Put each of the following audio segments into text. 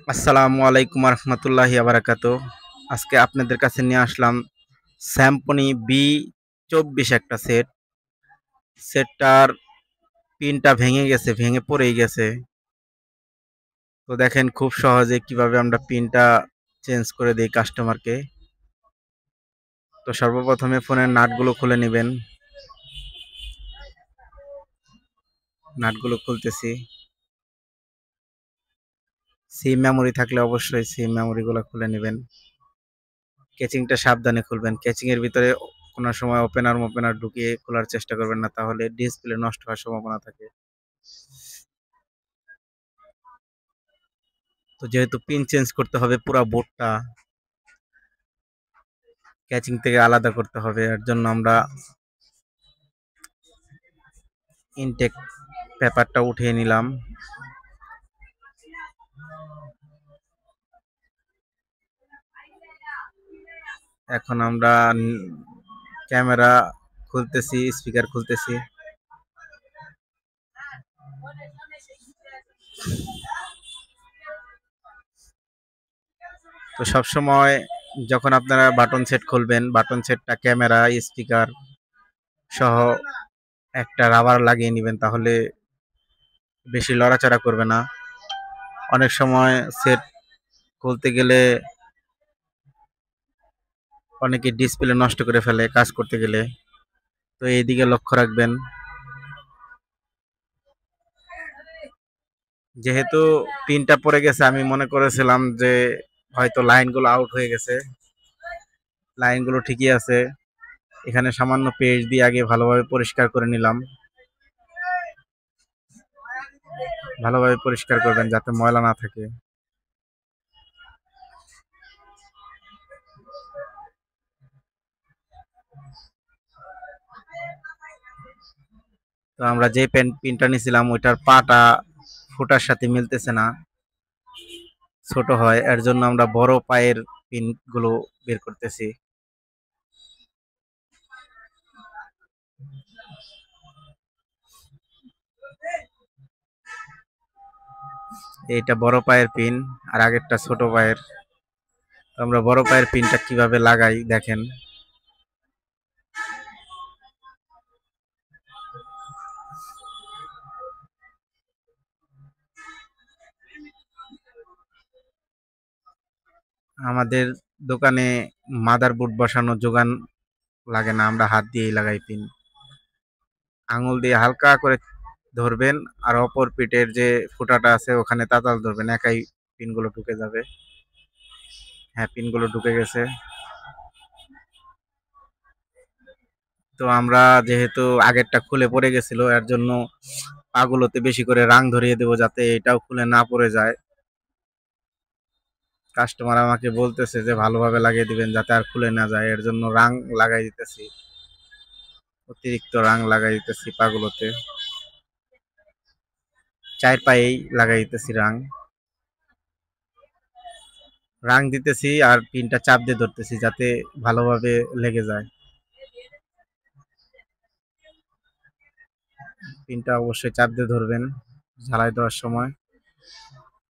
আসসালামু আলাইকুম রহমতুল্লাহি আবরাকাতু। আজকে আপনাদের কাছে নিয়ে আসলাম স্যামসং B24 একটা সেটটার পিনটা ভেঙে গেছে, ভেঙে পড়েই গেছে। তো দেখেন খুব সহজে কিভাবে আমরা পিনটা চেঞ্জ করে দেই কাস্টমারকে। তো সর্বপ্রথমে ফোনের নাটগুলো খুলে নেবেন। নাটগুলো খুলতেছি। সিম মেমোরি থাকলে অবশ্যই সিম মেমোরিগুলো খুলে নেবেন। কেচিংটা সাবধানে খুলবেন। কেচিং এর ভিতরে কোনো সময় ওপেনার ঢুকিয়ে খোলার চেষ্টা করবেন না, তাহলে ডিসপ্লে নষ্ট হওয়ার সম্ভাবনা থাকে। তো যেহেতু পিন চেঞ্জ করতে হবে, পুরা বোর্ডটা ক্যাচিং থেকে আলাদা করতে হবে, এর জন্য আমরা ইনটেক পেপারটা উঠিয়ে নিলাম। এখন আমরা ক্যামেরা খুলতেছি, স্পিকার খুলতেছি। তো সবসময় যখন আপনারা বাটন সেট খুলবেন, বাটন সেটটা ক্যামেরা স্পিকার সহ একটা রাবার লাগিয়ে নেবেন, তাহলে বেশি লড়াচড়া করবে না। অনেক সময় সেট খুলতে গেলে অনেকে ডিসপ্লে নষ্ট করে ফেলে কাজ করতে গেলে, তো এই দিকে লক্ষ্য রাখবেন। যেহেতু পিনটা পড়ে গেছে, আমি মনে করেছিলাম যে হয়তো লাইনগুলো আউট হয়ে গেছে। লাইনগুলো ঠিকই আছে। এখানে সামান্য পেস্ট দিয়ে আগে ভালোভাবে পরিষ্কার করে নিলাম। ভালোভাবে পরিষ্কার করবেন যাতে ময়লা না থাকে। তো আমরা যে পিনটা নিয়েছিলাম ওইটার পাটা ফুটার সাথে মিলতেছে না, ছোট হয়, এর জন্য আমরা বড় পায়ের পিন গুলো বের করতেছি। এইটা বড় পায়ের পিন, আর আগেরটা ছোট পায়ের। তো আমরা বড় পায়ের পিনটা কিভাবে লাগাই দেখেন। আমাদের দোকানে মাদারবোর্ড বসানো যোগান লাগে না, আমরা হাত দিয়েই লাগাই পিন। আঙুল দিয়ে হালকা করে ধরবেন, আর অপর পিঠের যে ফুটাটা আছে ওখানে তাতাল ধরবেন, একাই পিনগুলো ঢুকে যাবে। হ্যাঁ, পিনগুলো ঢুকে গেছে। তো আমরা যেহেতু আগেরটা খুলে পড়ে গেছিল, এর জন্য পাগুলোতে বেশি করে রাং ধরিয়ে দেবো যাতে এটাও খুলে না পড়ে যায়। কাস্টমার আমাকে বলতেছে যে ভালোভাবে লাগিয়ে দিবেন যাতে আর খুলে না যায়, এর জন্য রাং লাগাই দিতেছি, অতিরিক্ত রাং লাগাই দিতেছি পাগুলোতে। চার পায়েই লাগাই দিতেছি রাং। রাং দিতেছি আর পিনটা চাপ দিয়ে ধরতেছি যাতে ভালোভাবে লেগে যায়। পিনটা অবশ্যই চাপ দিয়ে ধরবেন ঝালাই দেওয়ার সময়,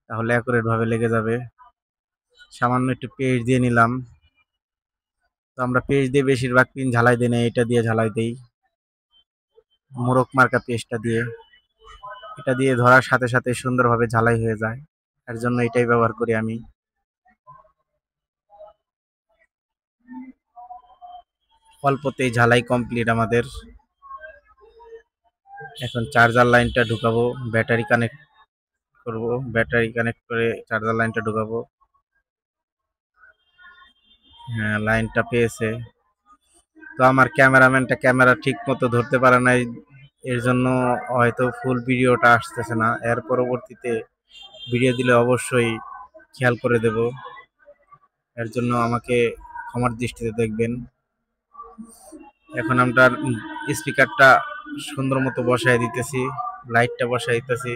তাহলে অ্যাকুরেট ভাবে লেগে যাবে। সামান্য একটু পেস্ট দিয়ে নিলাম। তো আমরা পেস্ট দিয়ে বেশিরভাগ পিন ঝালাই দিই না, এটা দিয়ে ঝালাই দেই, মোড়ক মার্কা পেস্টটা দিয়ে। এটা দিয়ে ধরার সাথে সাথে সুন্দরভাবে ঝালাই হয়ে যায়, এর জন্য এটাই ব্যবহার করি আমি। অল্পতেই ঝালাই কমপ্লিট আমাদের। এখন চার্জার লাইনটা ঢুকাবো, ব্যাটারি কানেক্ট করব, ব্যাটারি কানেক্ট করে চার্জার লাইনটা ঢুকাবো। হ্যাঁ, লাইনটা পেয়েছে। তো আমার ক্যামেরাম্যানটা ক্যামেরা ঠিক মতো ধরতে পারে নাই, এর জন্য হয়তো ফুল ভিডিওটা আসতেছে না। এর পরবর্তীতে ভিডিও দিলে অবশ্যই খেয়াল করে দেব, এর জন্য আমাকে ক্ষমার দৃষ্টিতে দেখবেন। এখন আমরা স্পিকারটা সুন্দর মতো বসায় দিতেছি, লাইটটা বসাই দিতেছি।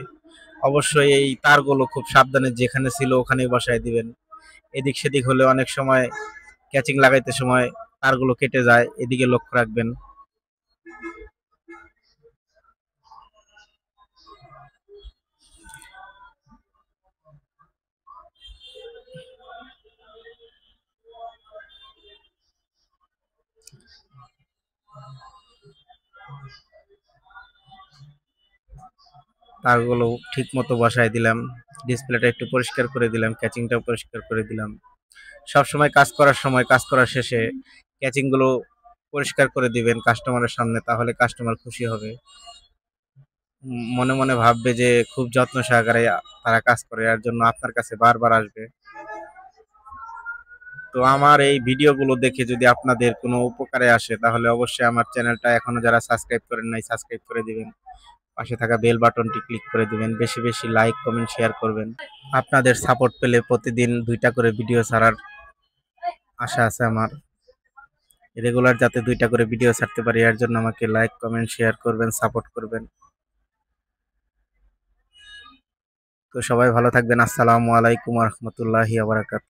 অবশ্যই এই তারগুলো খুব সাবধানে যেখানে ছিল ওখানেই বসায় দিবেন। এদিক সেদিক হলে অনেক সময় ক্যাচিং লাগাইতে সময় তারগুলো কেটে যায়, এদিকে লক্ষ্য রাখবেন। তারগুলো ঠিক মতো বসাই দিলাম, ডিসপ্লেটা একটু পরিষ্কার করে দিলাম, ক্যাচিংটাও পরিষ্কার করে দিলাম। সবসময় কাজ করার সময়, কাজ করার শেষে ক্যাচিংগুলো পরিষ্কার করে দিবেন কাস্টমারের সামনে, তাহলে কাস্টমার খুশি হবে। মনে মনে ভাববে যে খুব যত্ন সহকারে তারা কাজ করে, এর জন্য আপনার কাছে বারবার আসবে। তো আমার এই ভিডিওগুলো দেখে যদি আপনাদের কোনো উপকারে আসে, তাহলে অবশ্যই আমার চ্যানেলটা এখনো যারা সাবস্ক্রাইব করেন নাই সাবস্ক্রাইব করে দিবেন, পাশে থাকা বেল বাটনটি ক্লিক করে দিবেন, বেশি বেশি লাইক কমেন্ট শেয়ার করবেন। আপনাদের সাপোর্ট পেলে প্রতিদিন 2টা করে ভিডিও ছাড়ার আশা আছে আমার। রেগুলার যাতে 2টা করে ভিডিও ছাড়তে পারি, এর জন্য আমাকে লাইক কমেন্ট শেয়ার করবেন, সাপোর্ট করবেন। তো সবাই ভালো থাকবেন। আসসালামু আলাইকুম ওয়া রাহমাতুল্লাহি ওয়া বারাকাতুহু।